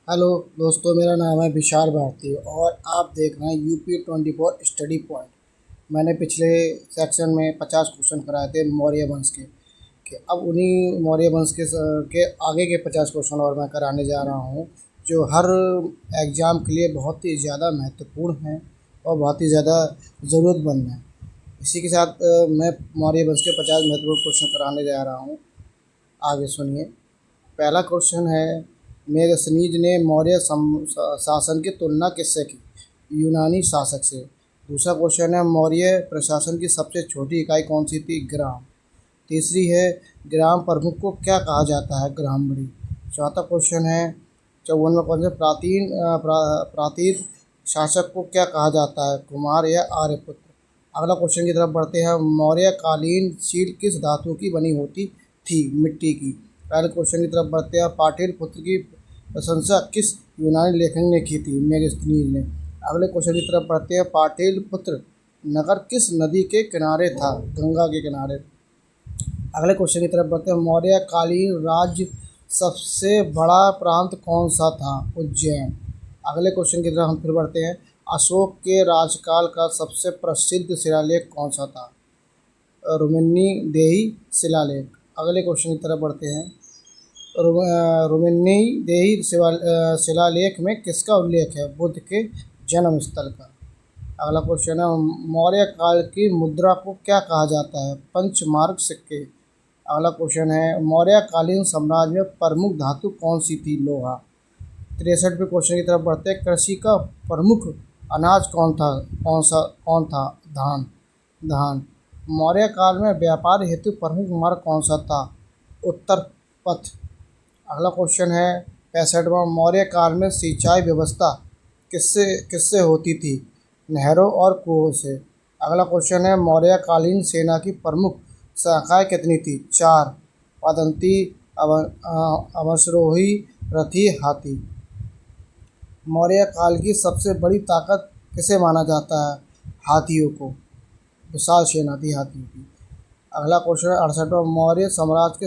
Hello दोस्तों, मेरा नाम है विशाल भारती और आप देख रहे हैं UP 24 स्टडी पॉइंट। मैंने पिछले सेक्शन में 50 क्वेश्चन कराए थे मौर्य वंश के कि अब उन्हीं मौर्य वंश के आगे के 50 क्वेश्चन और मैं कराने जा रहा हूँ, जो हर एग्ज़ाम के लिए बहुत ही ज़्यादा महत्वपूर्ण हैं और बहुत ही ज़्यादा ज़रूरतमंद हैं। इसी के साथ मैं मौर्य वंश के 50 महत्वपूर्ण क्वेश्चन कराने जा रहा हूँ। आगे सुनिए। पहला क्वेश्चन है, मेगस्थनीज ने मौर्य शासन की तुलना किससे की? यूनानी शासक से। दूसरा क्वेश्चन है, मौर्य प्रशासन की सबसे छोटी इकाई कौन सी थी? ग्राम। तीसरी है, ग्राम प्रमुख को क्या कहा जाता है? ग्रामणी। चौथा क्वेश्चन है, 54वां क्वेश्चन, प्रातीत शासक को क्या कहा जाता है? कुमार या आर्यपुत्र। अगला क्वेश्चन की तरफ बढ़ते हैं। मौर्यकालीन सील किस धातु की बनी होती थी? मिट्टी की। पहले क्वेश्चन की तरफ बढ़ते हैं। पाटलिपुत्र की प्रशंसा किस यूनानी लेखक ने की थी? मेगस्थनीज ने। अगले क्वेश्चन की तरफ बढ़ते हैं। पाटलिपुत्र नगर किस नदी के किनारे था? गंगा के किनारे। अगले क्वेश्चन की तरफ बढ़ते हैं। मौर्यकालीन राज्य सबसे बड़ा प्रांत कौन सा था? उज्जैन। अगले क्वेश्चन की तरफ हम फिर बढ़ते हैं। अशोक के राजकाल का सबसे प्रसिद्ध शिलालेख कौन सा था? रुक्मिणी देही शिलालेख। अगले क्वेश्चन की तरफ बढ़ते हैं। रुक्मिणी देही शिलालेख में किसका उल्लेख है? बुद्ध के जन्म स्थल का। अगला क्वेश्चन है, मौर्य काल की मुद्रा को क्या कहा जाता है? पंचमार्क सिक्के। अगला क्वेश्चन है, मौर्यकालीन साम्राज्य में प्रमुख धातु कौन सी थी? लोहा। 63वें क्वेश्चन की तरफ बढ़ते हैं। कृषि का प्रमुख अनाज कौन था? धान। धान। मौर्य काल में व्यापार हेतु प्रमुख मार्ग कौन सा था? उत्तर पथ। अगला क्वेश्चन है 65वां, मौर्य काल में सिंचाई व्यवस्था किससे किससे होती थी? नहरों और कुओं से। अगला क्वेश्चन है, मौर्यकालीन सेना की प्रमुख शाखाएं कितनी थी? 4। पदंती, अमरसरोही, रथी, हाथी। मौर्य काल की सबसे बड़ी ताकत किसे माना जाता है? हाथियों को। विशाल सेना थी हाथियों की। अगला क्वेश्चन है 68वां, मौर्य साम्राज्य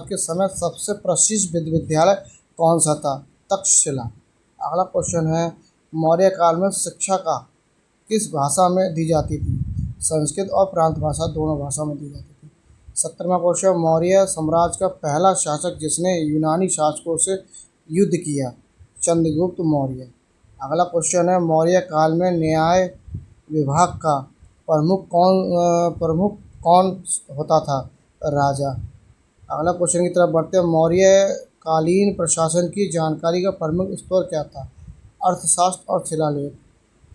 के समय सबसे प्रसिद्ध विद्यालय कौन सा था? तक्षशिला। अगला क्वेश्चन है, मौर्य काल में शिक्षा का किस भाषा में दी जाती थी? संस्कृत और प्रांत भाषा, दोनों भाषा में दी जाती थी। 70वां क्वेश्चन, मौर्य साम्राज्य का पहला शासक जिसने यूनानी शासकों से युद्ध किया? चंद्रगुप्त मौर्य। अगला क्वेश्चन है, मौर्य काल में न्याय विभाग का प्रमुख कौन होता था? राजा। अगला क्वेश्चन की तरफ बढ़ते हैं। मौर्य कालीन प्रशासन की जानकारी का प्रमुख स्रोत क्या था? अर्थशास्त्र और शिलालेख।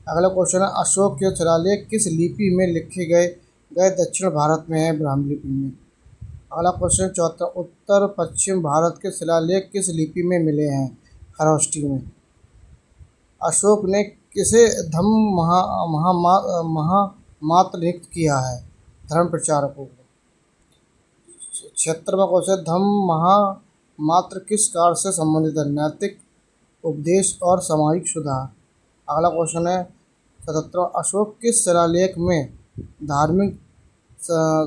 अगला क्वेश्चन है, अशोक के शिलालेख किस लिपि में लिखे गए गए दक्षिण भारत में है? ब्राह्मी लिपि में। अगला क्वेश्चन चौथा, उत्तर पश्चिम भारत के शिलालेख किस लिपि में मिले हैं? खरोष्टी में। अशोक ने किसे धम्म महामात्र नियुक्त किया है? धर्म प्रचारकों को। 76वां क्वेश्चन, धम्म महामात्र किस कार्य से संबंधित है? नैतिक उपदेश और सामाजिक सुधार। अगला क्वेश्चन है 77वां, अशोक किस शिलालेख में धार्मिक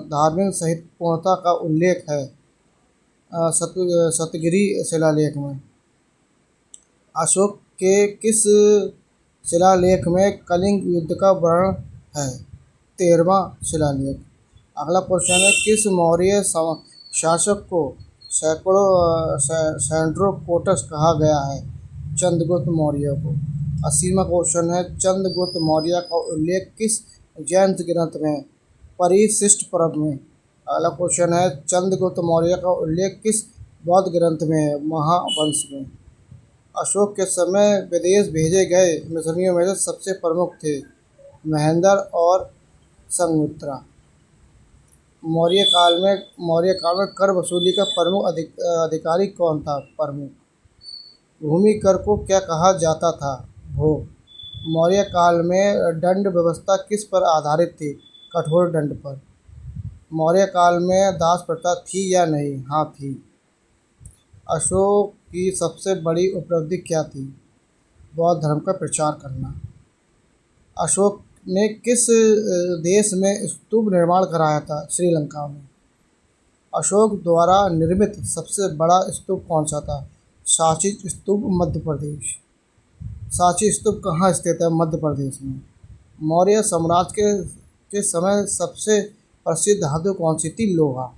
धार्मिक सहिष्णुता का उल्लेख है? सतगिरी शिलालेख में। अशोक के किस शिलालेख में कलिंग युद्ध का वर्णन है? 13वां शिलालेख। अगला क्वेश्चन है, किस मौर्य शासक को सेंड्रोकोटस कहा गया है? चंद्रगुप्त मौर्य को। 80वां क्वेश्चन है, चंद्रगुप्त मौर्य का उल्लेख किस जैन ग्रंथ में? परिशिष्ट पर्व में। अगला क्वेश्चन है, चंद्रगुप्त मौर्य का उल्लेख किस बौद्ध ग्रंथ में है? महावंश में। अशोक के समय विदेश भेजे गए मिशनरियों में से सबसे प्रमुख थे महेंद्र और संघमित्रा। मौर्य काल में कर वसूली का प्रमुख अधिकारी कौन था? प्रमुख। भूमि कर को क्या कहा जाता था? भोग। मौर्य काल में दंड व्यवस्था किस पर आधारित थी? कठोर दंड पर। मौर्य काल में दास प्रथा थी या नहीं? हाँ थी। अशोक की सबसे बड़ी उपलब्धि क्या थी? बौद्ध धर्म का प्रचार करना। अशोक ने किस देश में स्तूप निर्माण कराया था? श्रीलंका में। अशोक द्वारा निर्मित सबसे बड़ा स्तूप कौन सा था? सांची स्तूप मध्य प्रदेश। सांची स्तूप कहाँ स्थित है? मध्य प्रदेश में। मौर्य साम्राज्य के समय सबसे प्रसिद्ध धातु कौन सी थी? लोहा।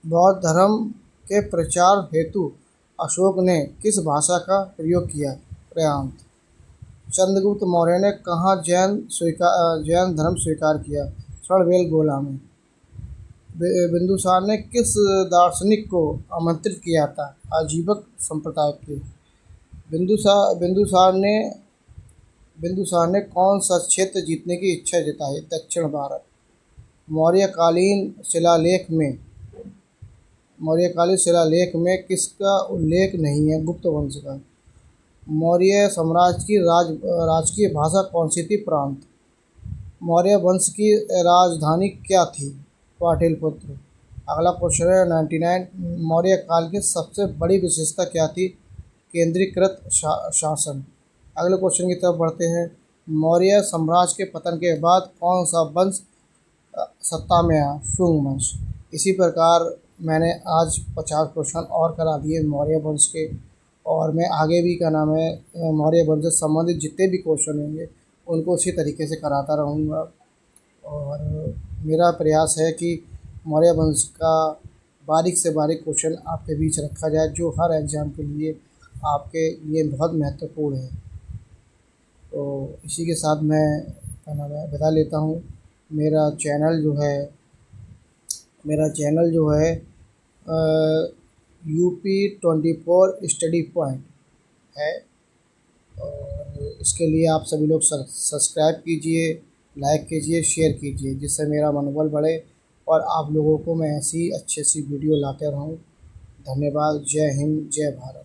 बौद्ध धर्म के प्रचार हेतु अशोक ने किस भाषा का प्रयोग किया? प्रयांत। चंद्रगुप्त मौर्य ने कहाँ जैन धर्म स्वीकार किया? श्रवणबेलगोला में। बिंदुसार ने किस दार्शनिक को आमंत्रित किया था? आजीवक संप्रदाय के। बिंदुसार ने कौन सा क्षेत्र जीतने की इच्छा जताई? दक्षिण भारत। मौर्यकालीन शिलालेख में किसका उल्लेख नहीं है? गुप्त वंश का। मौर्य साम्राज्य की राजकीय भाषा कौन सी थी? प्रांत। मौर्य वंश की राजधानी क्या थी? पाटलिपुत्र। अगला क्वेश्चन है 99। मौर्य काल की सबसे बड़ी विशेषता क्या थी? केंद्रीकृत शासन। अगले क्वेश्चन की तरफ बढ़ते हैं। मौर्य साम्राज्य के पतन के बाद कौन सा वंश सत्ता में आया? शुंग वंश। इसी प्रकार मैंने आज 50 क्वेश्चन और करा दिए मौर्य वंश के, और मैं आगे भी मौर्य वंश से संबंधित जितने भी क्वेश्चन होंगे उनको उसी तरीके से कराता रहूँगा। और मेरा प्रयास है कि मौर्य वंश का बारीक से बारीक क्वेश्चन आपके बीच रखा जाए, जो हर एग्ज़ाम के लिए आपके लिए बहुत महत्वपूर्ण है। तो इसी के साथ मैं बता लेता हूँ, मेरा चैनल जो है UP24 स्टडी पॉइंट है, और इसके लिए आप सभी लोग सब्सक्राइब कीजिए, लाइक कीजिए, शेयर कीजिए, जिससे मेरा मनोबल बढ़े और आप लोगों को मैं ऐसी अच्छी वीडियो लाते रहूं। धन्यवाद। जय हिंद, जय भारत।